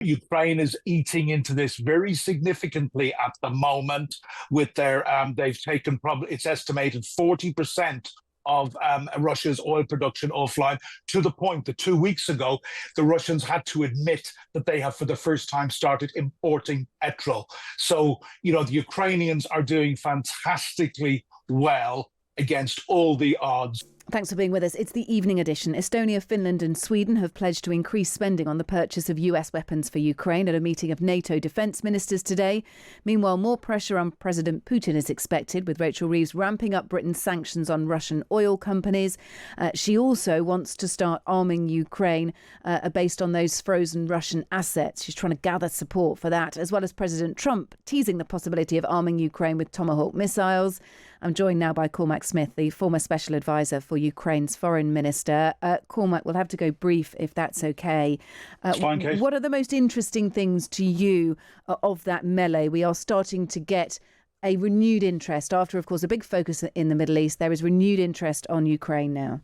Ukraine is eating into this very significantly at the moment with their, they've taken probably, it's estimated 40% of Russia's oil production offline, to the point that 2 weeks ago, the Russians had to admit that they have for the first time started importing petrol. So, the Ukrainians are doing fantastically well against all the odds. Thanks for being with us. It's the evening edition. Estonia, Finland and Sweden have pledged to increase spending on the purchase of US weapons for Ukraine at a meeting of NATO defence ministers today. Meanwhile, more pressure on President Putin is expected, with Rachel Reeves ramping up Britain's sanctions on Russian oil companies. She also wants to start arming Ukraine based on those frozen Russian assets. She's trying to gather support for that, as well as President Trump teasing the possibility of arming Ukraine with Tomahawk missiles. I'm joined now by Cormac Smith, the former special advisor for Ukraine's foreign minister. Cormac, we'll have to go brief if that's okay. It's fine, Kate. What are the most interesting things to you of that melee? We are starting to get a renewed interest after, of course, a big focus in the Middle East. There is renewed interest on Ukraine now.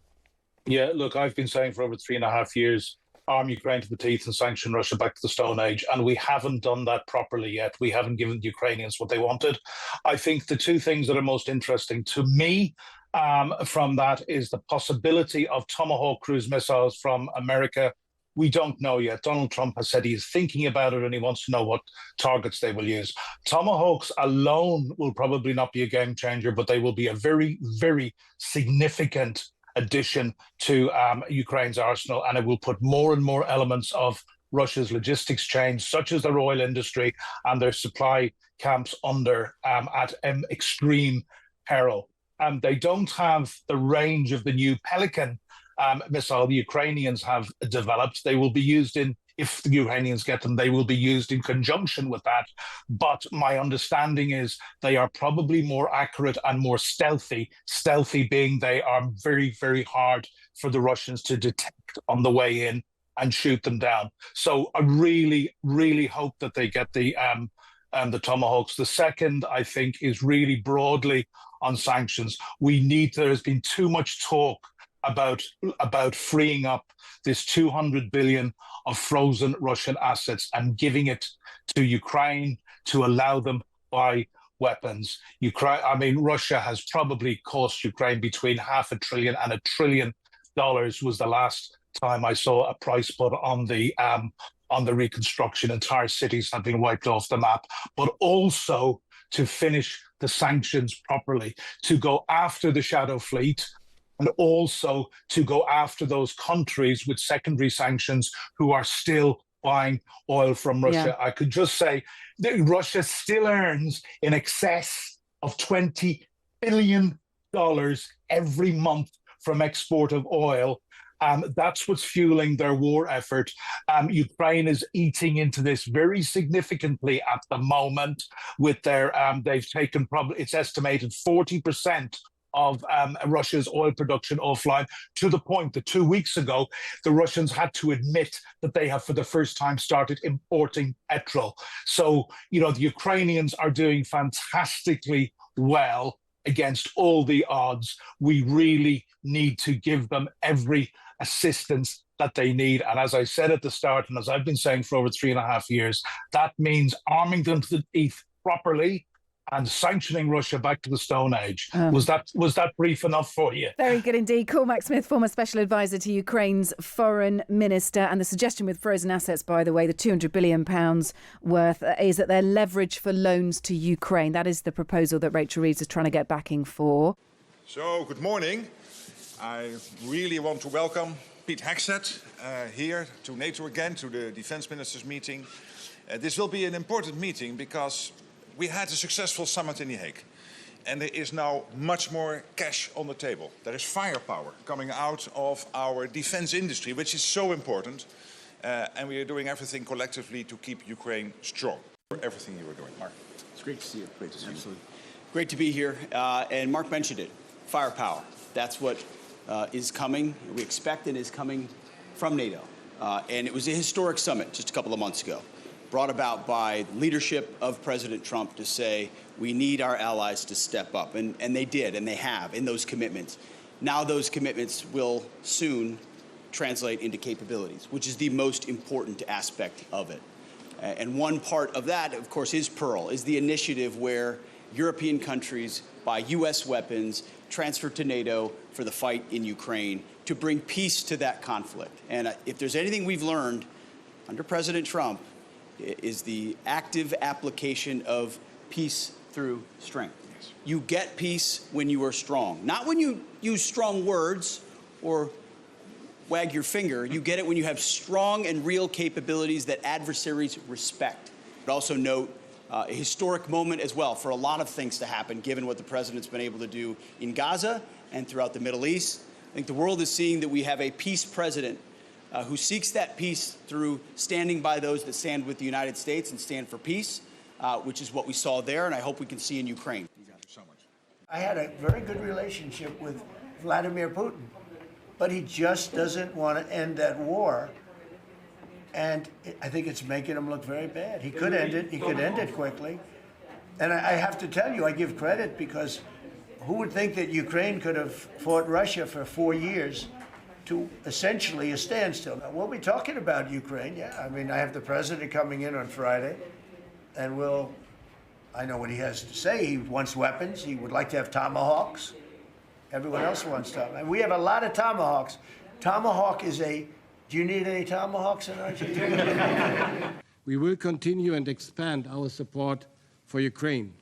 Yeah, look, I've been saying for over 3.5 years, arm Ukraine to the teeth and sanction Russia back to the Stone Age. And we haven't done that properly yet. We haven't given the Ukrainians what they wanted. I think the two things that are most interesting to me from that is the possibility of Tomahawk cruise missiles from America. We don't know yet. Donald Trump has said he's thinking about it and he wants to know what targets they will use. Tomahawks alone will probably not be a game changer, but they will be a very, very significant addition to Ukraine's arsenal, and it will put more and more elements of Russia's logistics chain, such as their oil industry and their supply camps, under at extreme peril. They don't have the range of the new Pelican missile the Ukrainians have developed. They will be used if the Ukrainians get them, they will be used in conjunction with that. But my understanding is they are probably more accurate and more stealthy. Stealthy being they are very, very hard for the Russians to detect on the way in and shoot them down. So I really, really hope that they get the Tomahawks. The second, I think, is really broadly on sanctions. There has been too much talk about freeing up this 200 billion of frozen Russian assets and giving it to Ukraine to allow them buy weapons. Russia has probably cost Ukraine between $500 billion and $1 trillion was the last time I saw a price put on the reconstruction. Entire cities have been wiped off the map, but also to finish the sanctions properly, to go after the shadow fleet, and also to go after those countries with secondary sanctions who are still buying oil from Russia. Yeah. I could just say that Russia still earns in excess of $20 billion every month from export of oil. That's what's fueling their war effort. Ukraine is eating into this very significantly at the moment with their, they've taken probably, it's estimated 40% of Russia's oil production offline, to the point that 2 weeks ago, the Russians had to admit that they have for the first time started importing petrol. So, the Ukrainians are doing fantastically well against all the odds. We really need to give them every assistance that they need. And as I said at the start, and as I've been saying for over 3.5 years, that means arming them to the teeth properly and sanctioning Russia back to the Stone Age. Was that brief enough for you? Very good indeed. Cormac Smith, former special advisor to Ukraine's foreign minister. And the suggestion with frozen assets, by the way, the £200 billion worth, is that they're leverage for loans to Ukraine. That is the proposal that Rachel Reeves is trying to get backing for. So, good morning. I really want to welcome Pete Hegseth here to NATO again, to the defense ministers meeting. This will be an important meeting because we had a successful summit in The Hague, and there is now much more cash on the table. There is firepower coming out of our defense industry, which is so important, and we are doing everything collectively to keep Ukraine strong. For everything you are doing, Mark. It's great to see you. Great to see you. Absolutely. Great to be here. And Mark mentioned it, firepower. That's what is coming, we expect, and is coming from NATO. And it was a historic summit just a couple of months ago, brought about by leadership of President Trump to say we need our allies to step up. And they did, and they have, in those commitments. Now those commitments will soon translate into capabilities, which is the most important aspect of it. And one part of that, of course, is Pearl, is the initiative where European countries buy U.S. weapons transferred to NATO for the fight in Ukraine to bring peace to that conflict. And if there's anything we've learned under President Trump, is the active application of peace through strength. Yes. You get peace when you are strong, not when you use strong words or wag your finger. You get it when you have strong and real capabilities that adversaries respect. But also note a historic moment as well for a lot of things to happen, given what the president's been able to do in Gaza and throughout the Middle East. I think the world is seeing that we have a peace president who seeks that peace through standing by those that stand with the United States and stand for peace, which is what we saw there, and I hope we can see in Ukraine. I had a very good relationship with Vladimir Putin, but he just doesn't want to end that war, and I think it's making him look very bad. He could end it. He could end it quickly. And I have to tell you, I give credit, because who would think that Ukraine could have fought Russia for 4 years to essentially a standstill? Now, we'll be talking about Ukraine, yeah. I mean, I have the president coming in on Friday, and I know what he has to say. He wants weapons. He would like to have tomahawks. Everyone else wants tomahawks. And we have a lot of tomahawks. Tomahawk is do you need any tomahawks in Argentina? We will continue and expand our support for Ukraine.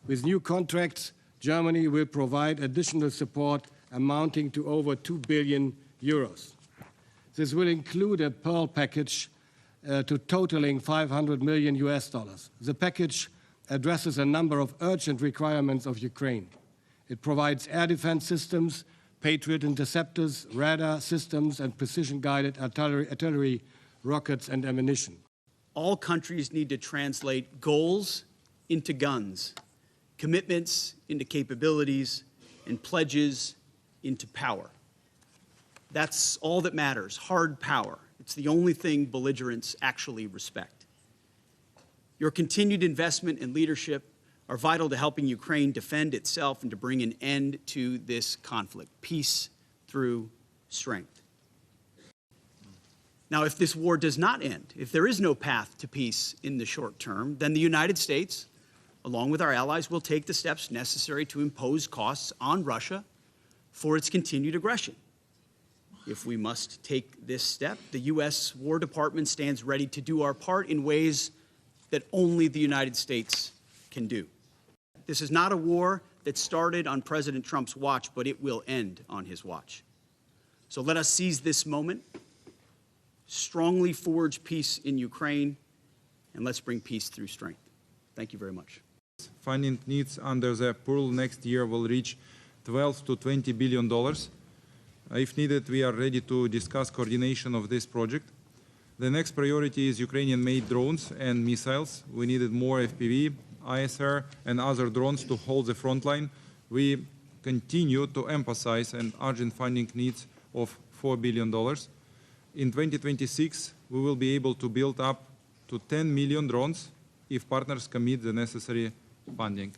With new contracts, Germany will provide additional support amounting to over 2 billion euros. This will include a Pearl package to totaling $500 million US. The package addresses a number of urgent requirements of Ukraine. It provides air defense systems, Patriot interceptors, radar systems, and precision-guided artillery, rockets, and ammunition. All countries need to translate goals into guns, commitments into capabilities, and pledges into power. That's all that matters, hard power. It's the only thing belligerents actually respect. Your continued investment and leadership are vital to helping Ukraine defend itself and to bring an end to this conflict. Peace through strength. Now, if this war does not end, if there is no path to peace in the short term, then the United States, along with our allies, will take the steps necessary to impose costs on Russia for its continued aggression. If we must take this step, the U.S. War Department stands ready to do our part in ways that only the United States can do. This is not a war that started on President Trump's watch, but it will end on his watch. So let us seize this moment, strongly forge peace in Ukraine, and let's bring peace through strength. Thank you very much. Funding needs under the Pearl next year will reach $12 to $20 billion. If needed, we are ready to discuss coordination of this project. The next priority is Ukrainian-made drones and missiles. We needed more FPV, ISR, and other drones to hold the front line. We continue to emphasize an urgent funding needs of $4 billion. In 2026, we will be able to build up to 10 million drones if partners commit the necessary funding.